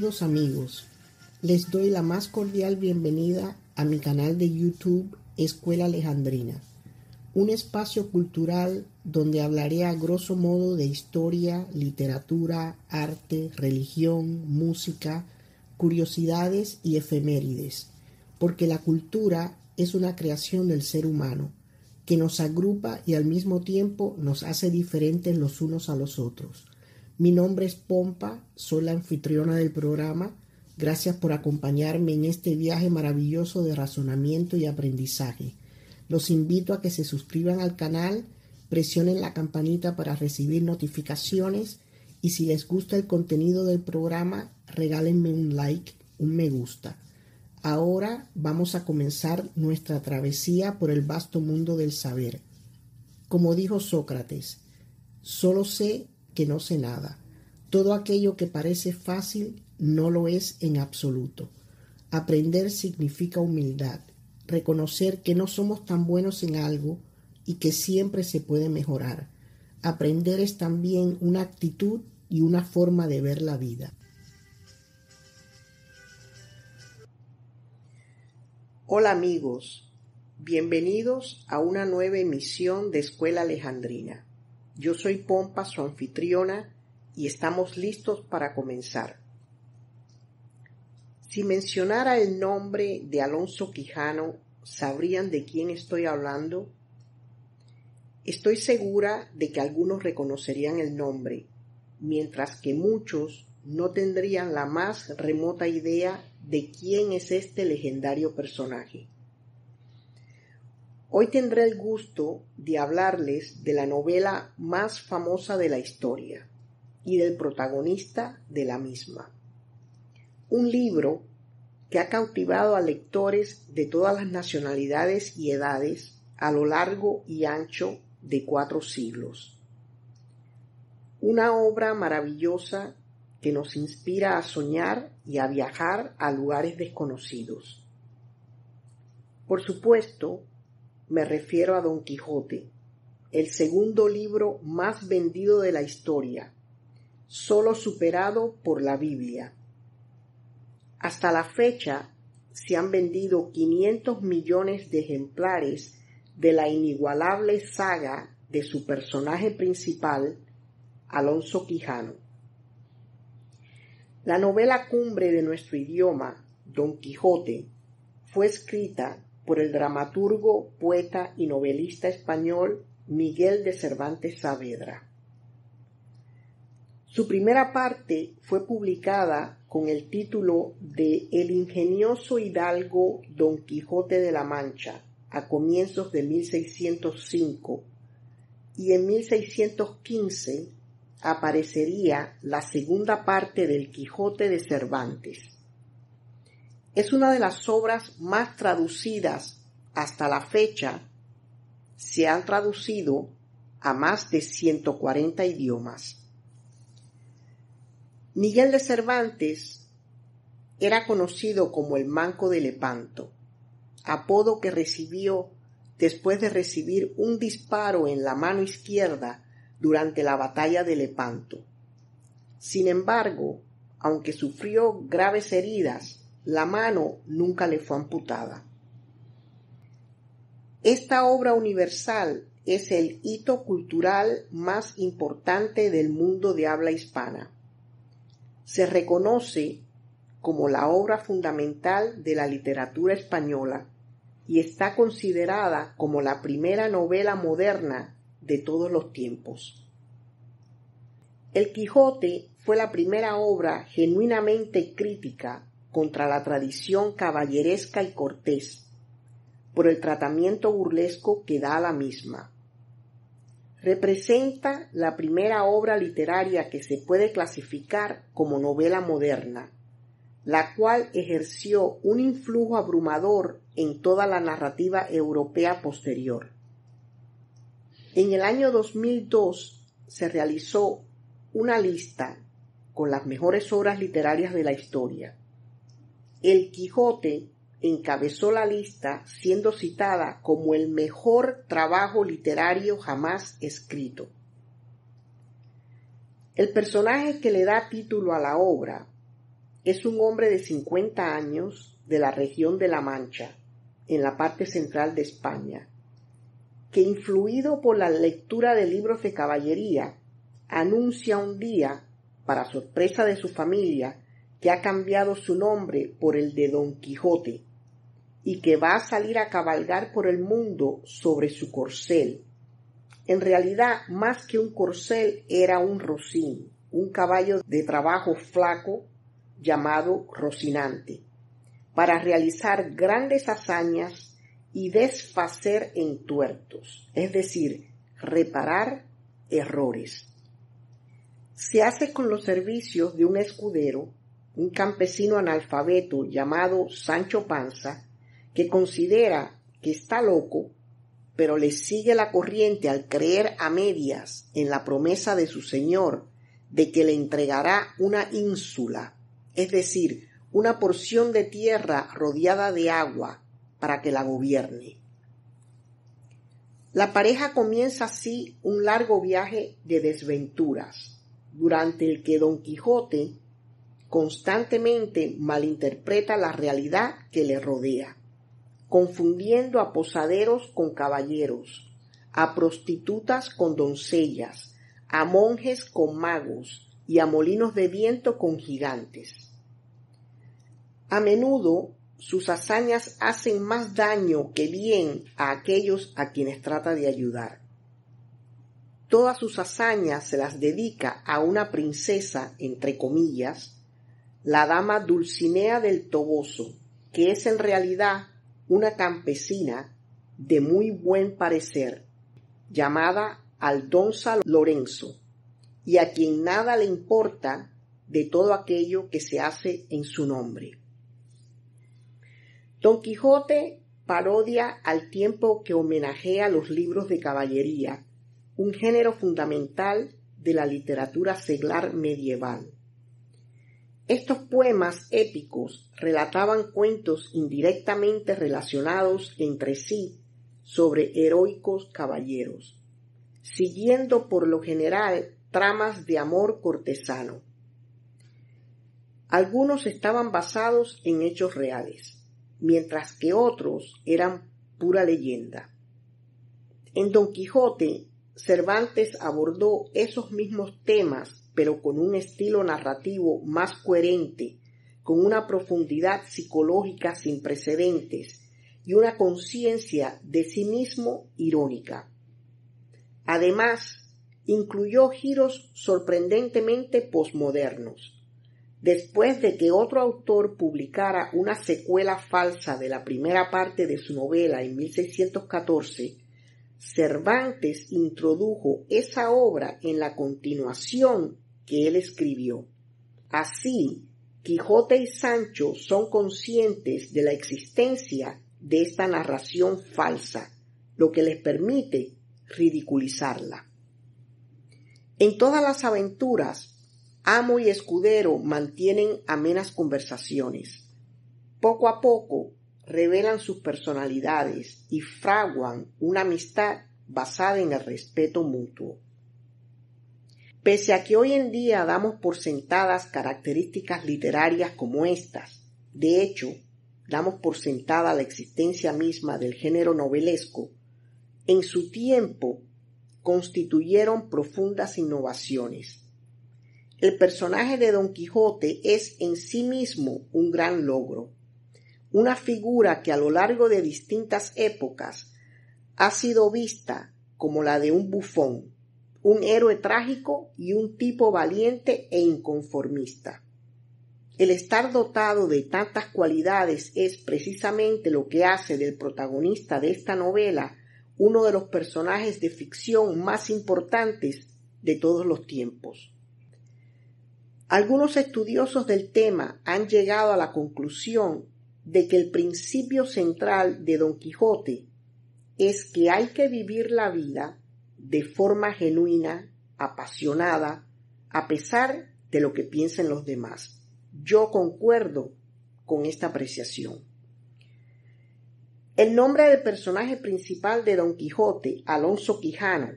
Queridos amigos, les doy la más cordial bienvenida a mi canal de YouTube Escuela Alejandrina, un espacio cultural donde hablaré a grosso modo de historia, literatura, arte, religión, música, curiosidades y efemérides, porque la cultura es una creación del ser humano que nos agrupa y al mismo tiempo nos hace diferentes los unos a los otros. Mi nombre es Pompa, soy la anfitriona del programa. Gracias por acompañarme en este viaje maravilloso de razonamiento y aprendizaje. Los invito a que se suscriban al canal, presionen la campanita para recibir notificaciones y si les gusta el contenido del programa, regálenme un like, un me gusta. Ahora vamos a comenzar nuestra travesía por el vasto mundo del saber. Como dijo Sócrates, solo sé que no sé nada. Todo aquello que parece fácil no lo es en absoluto. Aprender significa humildad, reconocer que no somos tan buenos en algo y que siempre se puede mejorar. Aprender es también una actitud y una forma de ver la vida. Hola amigos, bienvenidos a una nueva emisión de Escuela Alejandrina. Yo soy Pompa, su anfitriona, y estamos listos para comenzar. Si mencionara el nombre de Alonso Quijano, ¿sabrían de quién estoy hablando? Estoy segura de que algunos reconocerían el nombre, mientras que muchos no tendrían la más remota idea de quién es este legendario personaje. Hoy tendré el gusto de hablarles de la novela más famosa de la historia y del protagonista de la misma. Un libro que ha cautivado a lectores de todas las nacionalidades y edades a lo largo y ancho de 4 siglos. Una obra maravillosa que nos inspira a soñar y a viajar a lugares desconocidos. Por supuesto, me refiero a Don Quijote, el segundo libro más vendido de la historia, solo superado por la Biblia. Hasta la fecha se han vendido 500 millones de ejemplares de la inigualable saga de su personaje principal, Alonso Quijano. La novela cumbre de nuestro idioma, Don Quijote, fue escrita por el dramaturgo, poeta y novelista español Miguel de Cervantes Saavedra. Su primera parte fue publicada con el título de El ingenioso hidalgo Don Quijote de la Mancha a comienzos de 1605 y en 1615 aparecería la segunda parte del Quijote de Cervantes. Es una de las obras más traducidas hasta la fecha. Se han traducido a más de 140 idiomas. Miguel de Cervantes era conocido como el Manco de Lepanto, apodo que recibió después de recibir un disparo en la mano izquierda durante la batalla de Lepanto. Sin embargo, aunque sufrió graves heridas, la mano nunca le fue amputada. Esta obra universal es el hito cultural más importante del mundo de habla hispana. Se reconoce como la obra fundamental de la literatura española y está considerada como la primera novela moderna de todos los tiempos. El Quijote fue la primera obra genuinamente crítica contra la tradición caballeresca y cortés, por el tratamiento burlesco que da a la misma. Representa la primera obra literaria que se puede clasificar como novela moderna, la cual ejerció un influjo abrumador en toda la narrativa europea posterior. En el año 2002 se realizó una lista con las mejores obras literarias de la historia. El Quijote encabezó la lista siendo citada como el mejor trabajo literario jamás escrito. El personaje que le da título a la obra es un hombre de 50 años de la región de La Mancha, en la parte central de España, que influido por la lectura de libros de caballería, anuncia un día, para sorpresa de su familia, que ha cambiado su nombre por el de Don Quijote y que va a salir a cabalgar por el mundo sobre su corcel. En realidad, más que un corcel, era un rocín, un caballo de trabajo flaco llamado Rocinante, para realizar grandes hazañas y desfacer entuertos, es decir, reparar errores. Se hace con los servicios de un escudero, un campesino analfabeto llamado Sancho Panza, que considera que está loco, pero le sigue la corriente al creer a medias en la promesa de su señor de que le entregará una ínsula, es decir, una porción de tierra rodeada de agua para que la gobierne. La pareja comienza así un largo viaje de desventuras, durante el que Don Quijote constantemente malinterpreta la realidad que le rodea, confundiendo a posaderos con caballeros, a prostitutas con doncellas, a monjes con magos y a molinos de viento con gigantes. A menudo sus hazañas hacen más daño que bien a aquellos a quienes trata de ayudar. Todas sus hazañas se las dedica a una princesa, entre comillas, la dama Dulcinea del Toboso, que es en realidad una campesina de muy buen parecer, llamada Aldonza Lorenzo, y a quien nada le importa de todo aquello que se hace en su nombre. Don Quijote parodia al tiempo que homenajea los libros de caballería, un género fundamental de la literatura seglar medieval. Estos poemas épicos relataban cuentos indirectamente relacionados entre sí sobre heroicos caballeros, siguiendo por lo general tramas de amor cortesano. Algunos estaban basados en hechos reales, mientras que otros eran pura leyenda. En Don Quijote, Cervantes abordó esos mismos temas, pero con un estilo narrativo más coherente, con una profundidad psicológica sin precedentes y una conciencia de sí mismo irónica. Además, incluyó giros sorprendentemente posmodernos. Después de que otro autor publicara una secuela falsa de la primera parte de su novela en 1614, Cervantes introdujo esa obra en la continuación que él escribió. Así, Quijote y Sancho son conscientes de la existencia de esta narración falsa, lo que les permite ridiculizarla. En todas las aventuras, amo y escudero mantienen amenas conversaciones. Poco a poco revelan sus personalidades y fraguan una amistad basada en el respeto mutuo. Pese a que hoy en día damos por sentadas características literarias como estas, de hecho, damos por sentada la existencia misma del género novelesco, en su tiempo constituyeron profundas innovaciones. El personaje de Don Quijote es en sí mismo un gran logro, una figura que a lo largo de distintas épocas ha sido vista como la de un bufón, un héroe trágico y un tipo valiente e inconformista. El estar dotado de tantas cualidades es precisamente lo que hace del protagonista de esta novela uno de los personajes de ficción más importantes de todos los tiempos. Algunos estudiosos del tema han llegado a la conclusión de que el principio central de Don Quijote es que hay que vivir la vida de forma genuina, apasionada, a pesar de lo que piensen los demás. Yo concuerdo con esta apreciación. El nombre del personaje principal de Don Quijote, Alonso Quijano,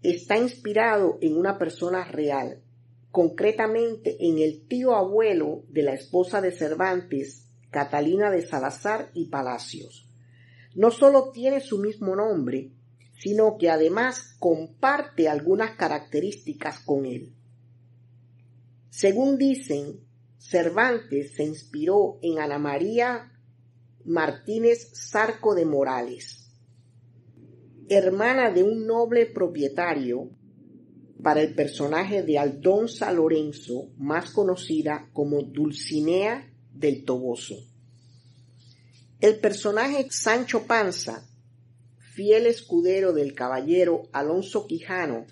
está inspirado en una persona real, concretamente en el tío abuelo de la esposa de Cervantes, Catalina de Salazar y Palacios. No solo tiene su mismo nombre, sino que además comparte algunas características con él. Según dicen, Cervantes se inspiró en Ana María Martínez Zarco de Morales, hermana de un noble propietario, para el personaje de Aldonza Lorenzo, más conocida como Dulcinea del Toboso. El personaje Sancho Panza, fiel escudero del caballero Alonso Quijano,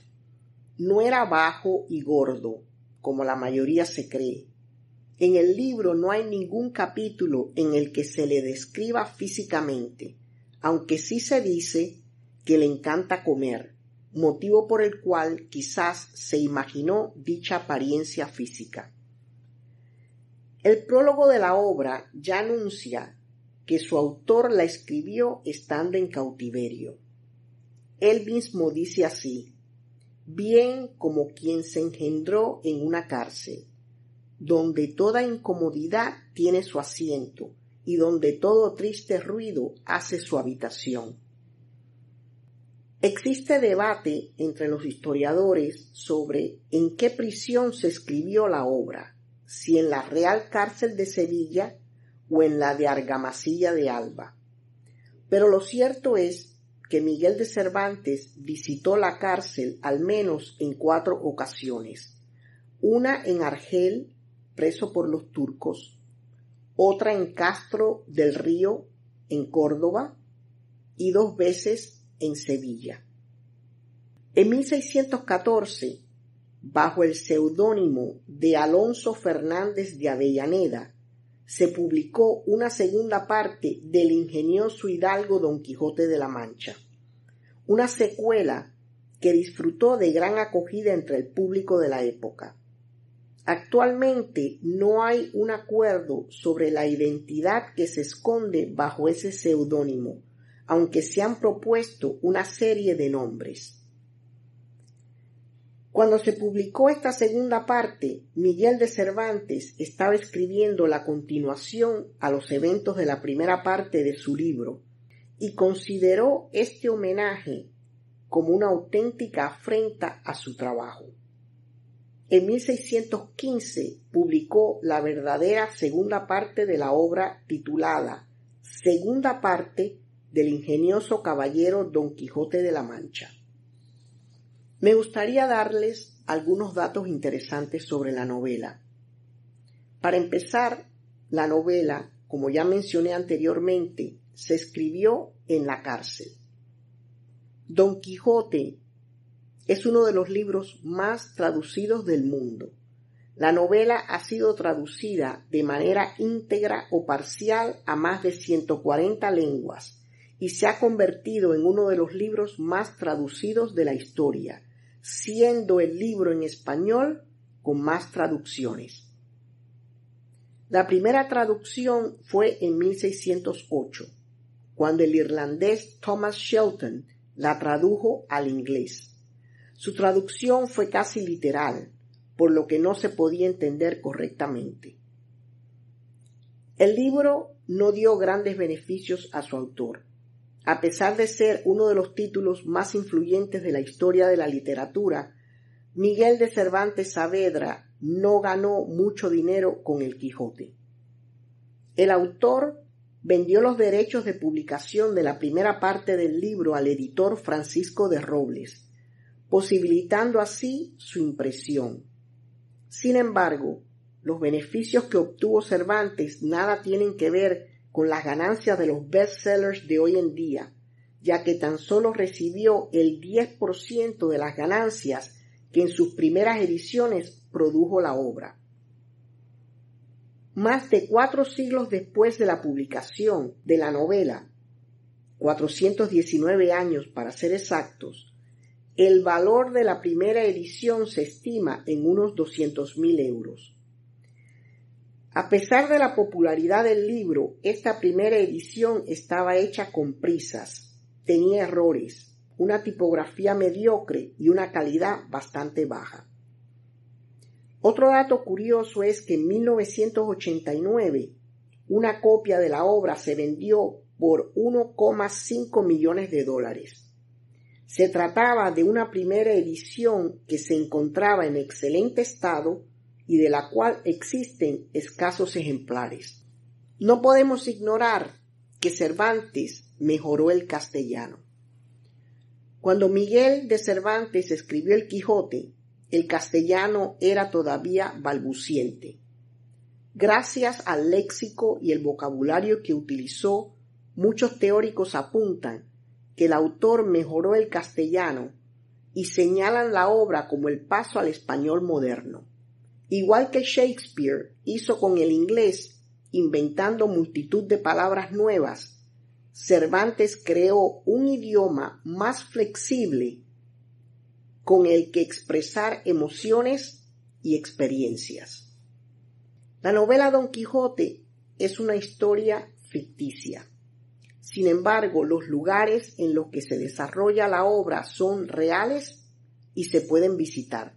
no era bajo y gordo, como la mayoría se cree. En el libro no hay ningún capítulo en el que se le describa físicamente, aunque sí se dice que le encanta comer, motivo por el cual quizás se imaginó dicha apariencia física. El prólogo de la obra ya anuncia que su autor la escribió estando en cautiverio. Él mismo dice así: bien como quien se engendró en una cárcel, donde toda incomodidad tiene su asiento y donde todo triste ruido hace su habitación. Existe debate entre los historiadores sobre en qué prisión se escribió la obra, si en la Real Cárcel de Sevilla o en la de Argamasilla de Alba. Pero lo cierto es que Miguel de Cervantes visitó la cárcel al menos en 4 ocasiones, una en Argel, preso por los turcos, otra en Castro del Río, en Córdoba, y 2 veces en Sevilla. En 1614, bajo el seudónimo de Alonso Fernández de Avellaneda, se publicó una segunda parte del ingenioso hidalgo Don Quijote de la Mancha, una secuela que disfrutó de gran acogida entre el público de la época. Actualmente no hay un acuerdo sobre la identidad que se esconde bajo ese seudónimo, aunque se han propuesto una serie de nombres. Cuando se publicó esta segunda parte, Miguel de Cervantes estaba escribiendo la continuación a los eventos de la primera parte de su libro y consideró este homenaje como una auténtica afrenta a su trabajo. En 1615 publicó la verdadera segunda parte de la obra titulada Segunda parte del ingenioso caballero Don Quijote de la Mancha. Me gustaría darles algunos datos interesantes sobre la novela. Para empezar, la novela, como ya mencioné anteriormente, se escribió en la cárcel. Don Quijote es uno de los libros más traducidos del mundo. La novela ha sido traducida de manera íntegra o parcial a más de 140 lenguas y se ha convertido en uno de los libros más traducidos de la historia, siendo el libro en español con más traducciones. La primera traducción fue en 1608, cuando el irlandés Thomas Shelton la tradujo al inglés. Su traducción fue casi literal, por lo que no se podía entender correctamente. El libro no dio grandes beneficios a su autor. A pesar de ser uno de los títulos más influyentes de la historia de la literatura, Miguel de Cervantes Saavedra no ganó mucho dinero con El Quijote. El autor vendió los derechos de publicación de la primera parte del libro al editor Francisco de Robles, posibilitando así su impresión. Sin embargo, los beneficios que obtuvo Cervantes nada tienen que ver con las ganancias de los bestsellers de hoy en día, ya que tan solo recibió el 10% de las ganancias que en sus primeras ediciones produjo la obra. Más de 4 siglos después de la publicación de la novela, 419 años para ser exactos, el valor de la primera edición se estima en unos 200.000 euros. A pesar de la popularidad del libro, esta primera edición estaba hecha con prisas, tenía errores, una tipografía mediocre y una calidad bastante baja. Otro dato curioso es que en 1989 una copia de la obra se vendió por $1,5 millones. Se trataba de una primera edición que se encontraba en excelente estado y de la cual existen escasos ejemplares. No podemos ignorar que Cervantes mejoró el castellano. Cuando Miguel de Cervantes escribió El Quijote, el castellano era todavía balbuciente. Gracias al léxico y el vocabulario que utilizó, muchos teóricos apuntan que el autor mejoró el castellano y señalan la obra como el paso al español moderno. Igual que Shakespeare hizo con el inglés, inventando multitud de palabras nuevas, Cervantes creó un idioma más flexible con el que expresar emociones y experiencias. La novela Don Quijote es una historia ficticia. Sin embargo, los lugares en los que se desarrolla la obra son reales y se pueden visitar.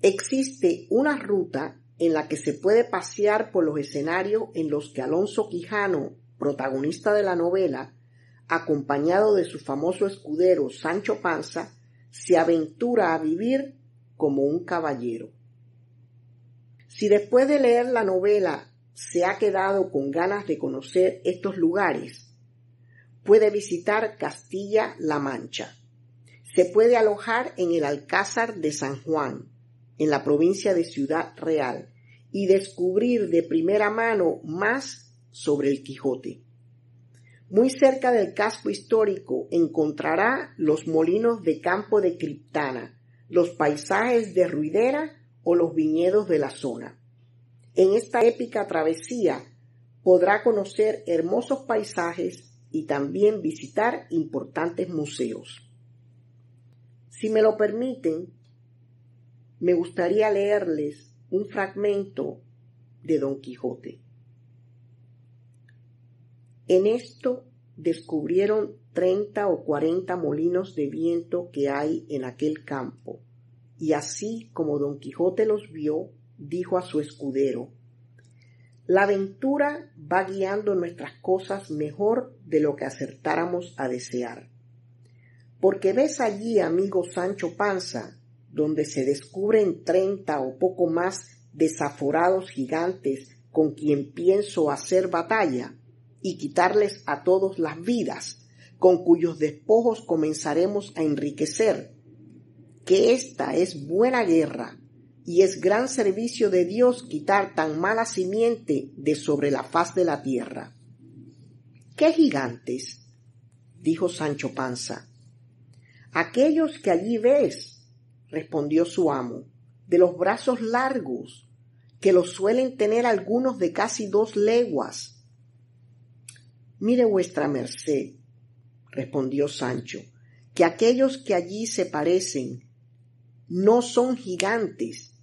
Existe una ruta en la que se puede pasear por los escenarios en los que Alonso Quijano, protagonista de la novela, acompañado de su famoso escudero Sancho Panza, se aventura a vivir como un caballero. Si después de leer la novela se ha quedado con ganas de conocer estos lugares, puede visitar Castilla-La Mancha. Se puede alojar en el Alcázar de San Juan, en la provincia de Ciudad Real, y descubrir de primera mano más sobre el Quijote. Muy cerca del casco histórico encontrará los molinos de Campo de Criptana, los paisajes de Ruidera o los viñedos de la zona. En esta épica travesía podrá conocer hermosos paisajes y también visitar importantes museos. Si me lo permiten, me gustaría leerles un fragmento de Don Quijote. En esto descubrieron 30 o 40 molinos de viento que hay en aquel campo, y así como Don Quijote los vio, dijo a su escudero: la aventura va guiando nuestras cosas mejor de lo que acertáramos a desear. Porque ves allí, amigo Sancho Panza, donde se descubren 30 o poco más desaforados gigantes con quien pienso hacer batalla y quitarles a todos las vidas, con cuyos despojos comenzaremos a enriquecer, que esta es buena guerra, y es gran servicio de Dios quitar tan mala simiente de sobre la faz de la tierra. ¿Qué gigantes?, dijo Sancho Panza. Aquellos que allí ves, respondió su amo, de los brazos largos, que los suelen tener algunos de casi 2 leguas. Mire vuestra merced, respondió Sancho, que aquellos que allí se parecen no son gigantes,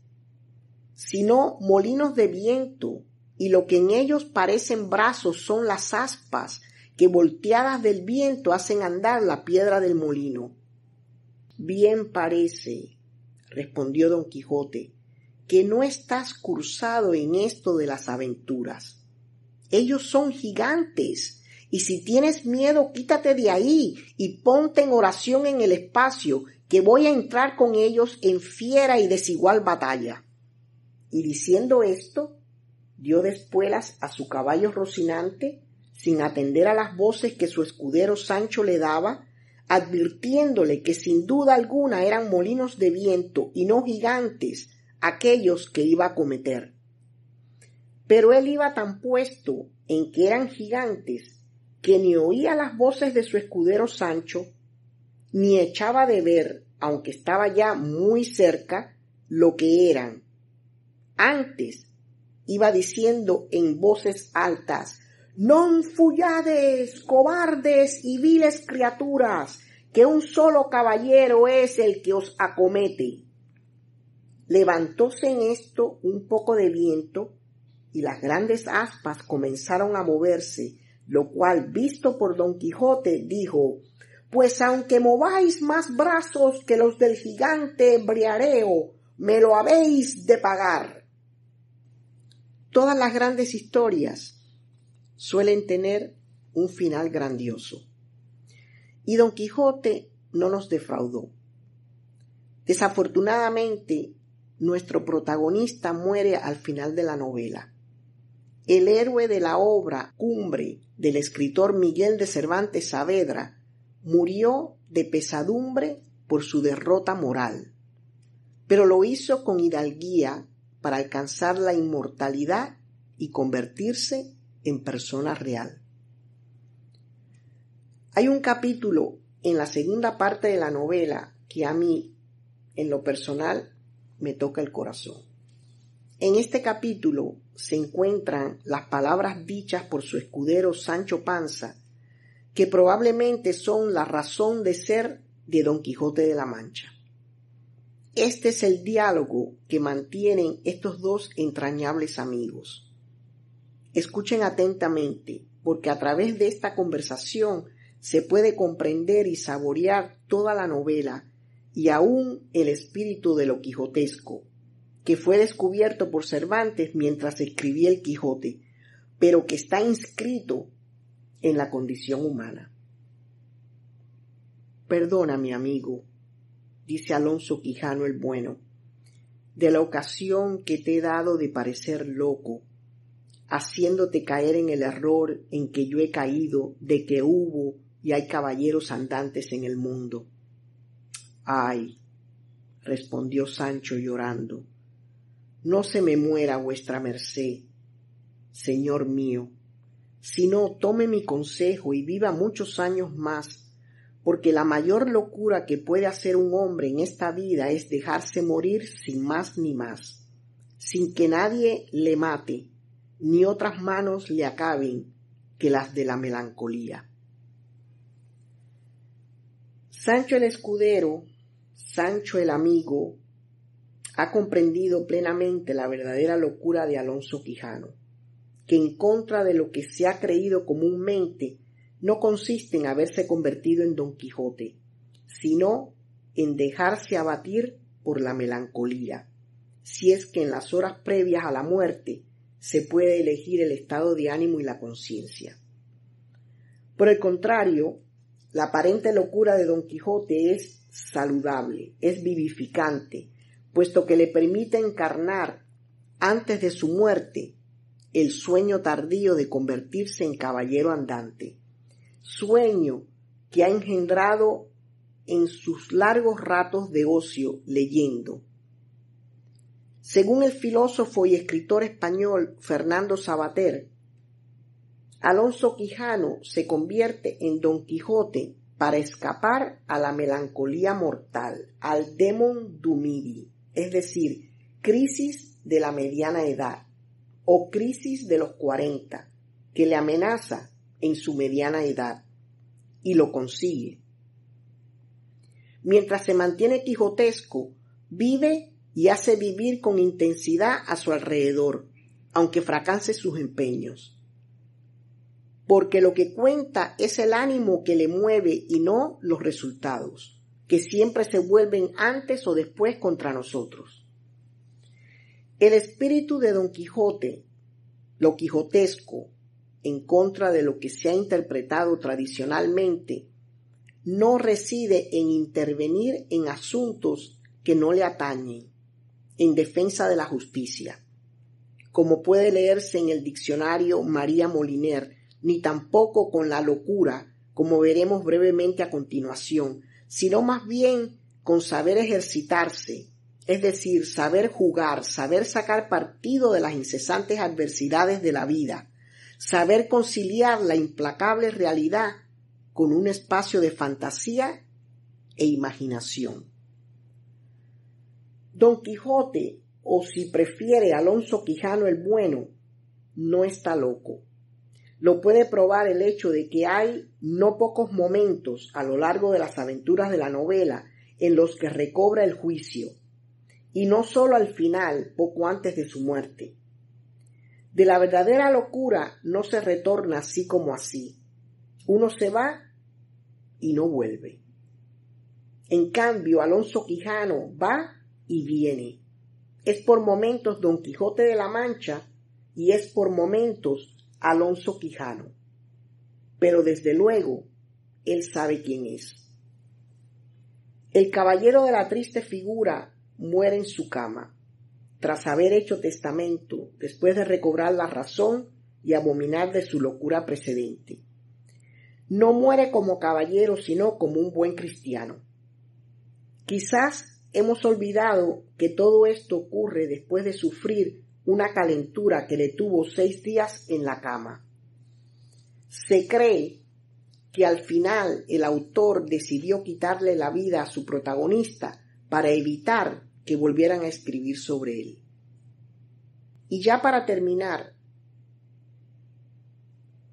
sino molinos de viento, y lo que en ellos parecen brazos son las aspas que volteadas del viento hacen andar la piedra del molino. Bien parece, respondió Don Quijote, que no estás cursado en esto de las aventuras. Ellos son gigantes, y si tienes miedo, quítate de ahí y ponte en oración en el espacio, que voy a entrar con ellos en fiera y desigual batalla. Y diciendo esto, dio de espuelas a su caballo Rocinante, sin atender a las voces que su escudero Sancho le daba, advirtiéndole que sin duda alguna eran molinos de viento y no gigantes aquellos que iba a acometer. Pero él iba tan puesto en que eran gigantes que ni oía las voces de su escudero Sancho, ni echaba de ver, aunque estaba ya muy cerca, lo que eran. Antes iba diciendo en voces altas: «Non fuyades, cobardes y viles criaturas, que un solo caballero es el que os acomete». Levantóse en esto un poco de viento, y las grandes aspas comenzaron a moverse, lo cual, visto por Don Quijote, dijo: «Pues aunque mováis más brazos que los del gigante Briareo, me lo habéis de pagar. Todas las grandes historias suelen tener un final grandioso. Y Don Quijote no nos defraudó. Desafortunadamente, nuestro protagonista muere al final de la novela. El héroe de la obra cumbre del escritor Miguel de Cervantes Saavedra murió de pesadumbre por su derrota moral, pero lo hizo con hidalguía para alcanzar la inmortalidad y convertirse en persona real. Hay un capítulo en la segunda parte de la novela que a mí, en lo personal, me toca el corazón. En este capítulo se encuentran las palabras dichas por su escudero Sancho Panza, que probablemente son la razón de ser de Don Quijote de la Mancha. Este es el diálogo que mantienen estos dos entrañables amigos. Escuchen atentamente, porque a través de esta conversación se puede comprender y saborear toda la novela y aún el espíritu de lo quijotesco, que fue descubierto por Cervantes mientras escribía el Quijote, pero que está inscrito en la condición humana. Perdona, mi amigo, dice Alonso Quijano el Bueno, de la ocasión que te he dado de parecer loco, haciéndote caer en el error en que yo he caído de que hubo y hay caballeros andantes en el mundo. Ay, respondió Sancho llorando, no se me muera vuestra merced, señor mío, sino tome mi consejo y viva muchos años más, porque la mayor locura que puede hacer un hombre en esta vida es dejarse morir sin más ni más, sin que nadie le mate, ni otras manos le acaben que las de la melancolía. Sancho el escudero, Sancho el amigo, ha comprendido plenamente la verdadera locura de Alonso Quijano, que en contra de lo que se ha creído comúnmente, no consiste en haberse convertido en Don Quijote, sino en dejarse abatir por la melancolía, si es que en las horas previas a la muerte se puede elegir el estado de ánimo y la conciencia. Por el contrario, la aparente locura de Don Quijote es saludable, es vivificante, puesto que le permite encarnar antes de su muerte el sueño tardío de convertirse en caballero andante, sueño que ha engendrado en sus largos ratos de ocio leyendo. Según el filósofo y escritor español Fernando Savater, Alonso Quijano se convierte en Don Quijote para escapar a la melancolía mortal, al demon dumidi, es decir, crisis de la mediana edad o crisis de los 40, que le amenaza en su mediana edad, y lo consigue. Mientras se mantiene quijotesco, vive y hace vivir con intensidad a su alrededor, aunque fracase sus empeños. Porque lo que cuenta es el ánimo que le mueve y no los resultados, que siempre se vuelven antes o después contra nosotros. El espíritu de Don Quijote, lo quijotesco, en contra de lo que se ha interpretado tradicionalmente, no reside en intervenir en asuntos que no le atañen, en defensa de la justicia, como puede leerse en el diccionario María Moliner, ni tampoco con la locura, como veremos brevemente a continuación, sino más bien con saber ejercitarse, es decir, saber jugar, saber sacar partido de las incesantes adversidades de la vida, saber conciliar la implacable realidad con un espacio de fantasía e imaginación. Don Quijote, o si prefiere Alonso Quijano el Bueno, no está loco. Lo puede probar el hecho de que hay no pocos momentos a lo largo de las aventuras de la novela en los que recobra el juicio, y no solo al final, poco antes de su muerte. De la verdadera locura no se retorna así como así. Uno se va y no vuelve. En cambio, Alonso Quijano va y viene, Es por momentos Don Quijote de la Mancha y es por momentos Alonso Quijano. Pero desde luego, él sabe quién es. El caballero de la triste figura muere en su cama, tras haber hecho testamento, después de recobrar la razón y abominar de su locura precedente. No muere como caballero, sino como un buen cristiano. Quizás hemos olvidado que todo esto ocurre después de sufrir una calentura que le tuvo 6 días en la cama. Se cree que al final el autor decidió quitarle la vida a su protagonista para evitar que volvieran a escribir sobre él. Y ya para terminar,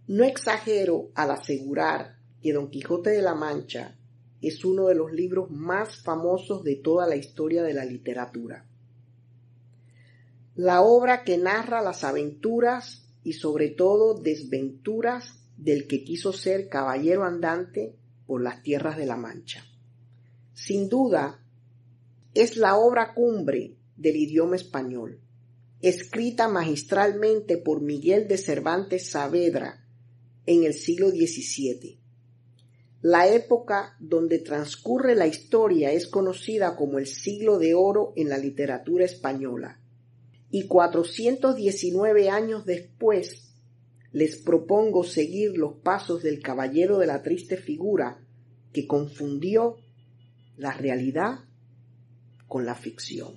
no exagero al asegurar que Don Quijote de la Mancha es uno de los libros más famosos de toda la historia de la literatura. La obra que narra las aventuras y sobre todo desventuras del que quiso ser caballero andante por las tierras de la Mancha. Sin duda, es la obra cumbre del idioma español, escrita magistralmente por Miguel de Cervantes Saavedra en el siglo XVII. La época donde transcurre la historia es conocida como el siglo de oro en la literatura española, y 419 años después les propongo seguir los pasos del caballero de la triste figura que confundió la realidad con la ficción.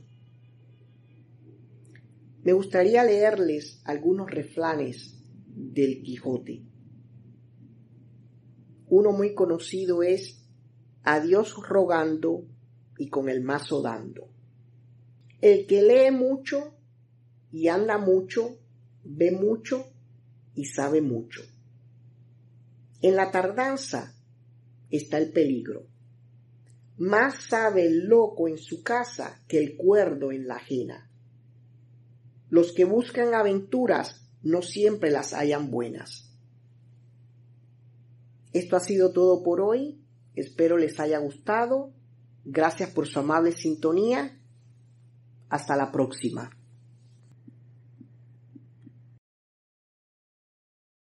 Me gustaría leerles algunos refranes del Quijote. Uno muy conocido es: a Dios rogando y con el mazo dando. El que lee mucho y anda mucho, ve mucho y sabe mucho. En la tardanza está el peligro. Más sabe el loco en su casa que el cuerdo en la ajena. Los que buscan aventuras no siempre las hallan buenas. Esto ha sido todo por hoy. Espero les haya gustado. Gracias por su amable sintonía. Hasta la próxima.